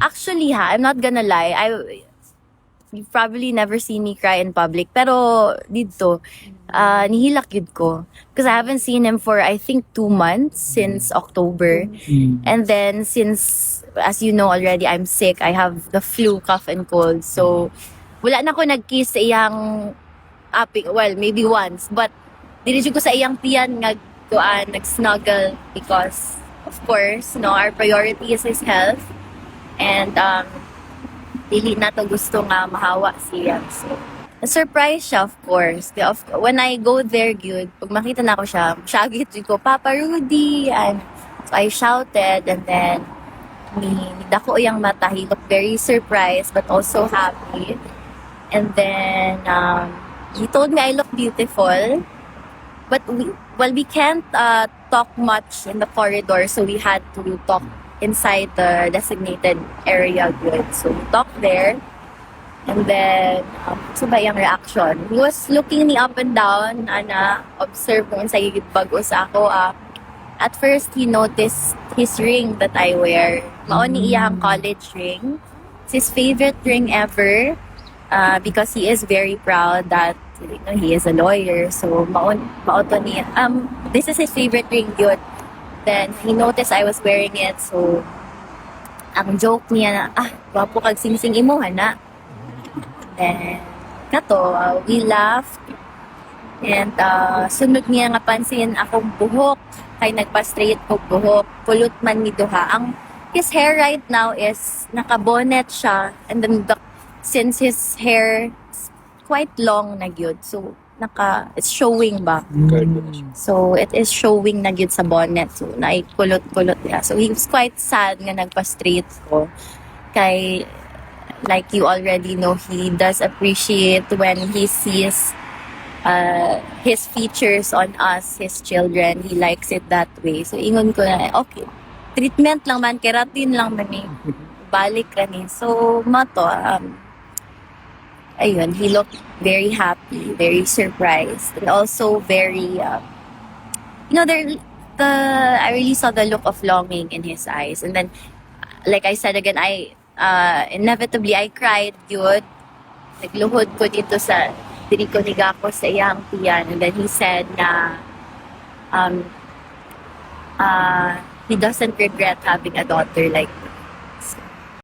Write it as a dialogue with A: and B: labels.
A: Actually I'm not gonna lie, you probably never seen me cry in public. Pero dito, nihilak yun ko. Because I haven't seen him for I think 2 months since October. And then since, as you know already, I'm sick. I have the flu, cough and cold. So, wala na ko nag-kiss sa iyang aping. Well, maybe once. But, diretso ko sa iyang tiyan nga nag-snuggle because, of course, no, our priority is his health. And, dili na to gusto nga mahawa siya. So, na-surprise siya, of course. When I go there, good, pag makita na ko siya, syagit ko, Papa Rudy! And so I shouted, and then, nidako yung mata. He looked very surprised, but also happy. And then, he told me I look beautiful. But we can't talk much in the corridor, so we had to talk inside the designated area good. So we talked there, and then so ba yung reaction? He was looking me up and down, observe kung sa bago sa ako. At first, he noticed his ring that I wear. Mao ni iyang college ring. It's his favorite ring ever, because he is very proud that he is a lawyer. So mao to niya. This is his favorite ring yun. Then, he noticed I was wearing it, so ang joke niya na, wapo kag sing-sing imo, na. Then, we laughed. And, sunod niya nga pansin akong buhok, kay nagpa-straight ko buhok, pulot man ni Duha. His hair right now is, naka-bonnet siya, and then, since his hair is quite long na gyud, so, it's showing ba? So, it is showing na gyud sa bonnet. So, naikulot-kulot niya. So, he was quite sad nga nagpa-straight ko. Kay, like you already know, he does appreciate when he sees his features on us, his children. He likes it that way. So, ingon ko na, okay, treatment lang man, keratin lang man eh. Balik ka ni. So, mato, ayun, he looked very happy, very surprised, and also very, I really saw the look of longing in his eyes. And then, like I said again, inevitably, I cried, yun. Nagluhod ko dito diri ko nigako sa iyang tiyan. And then he said na, he doesn't regret having a daughter like me.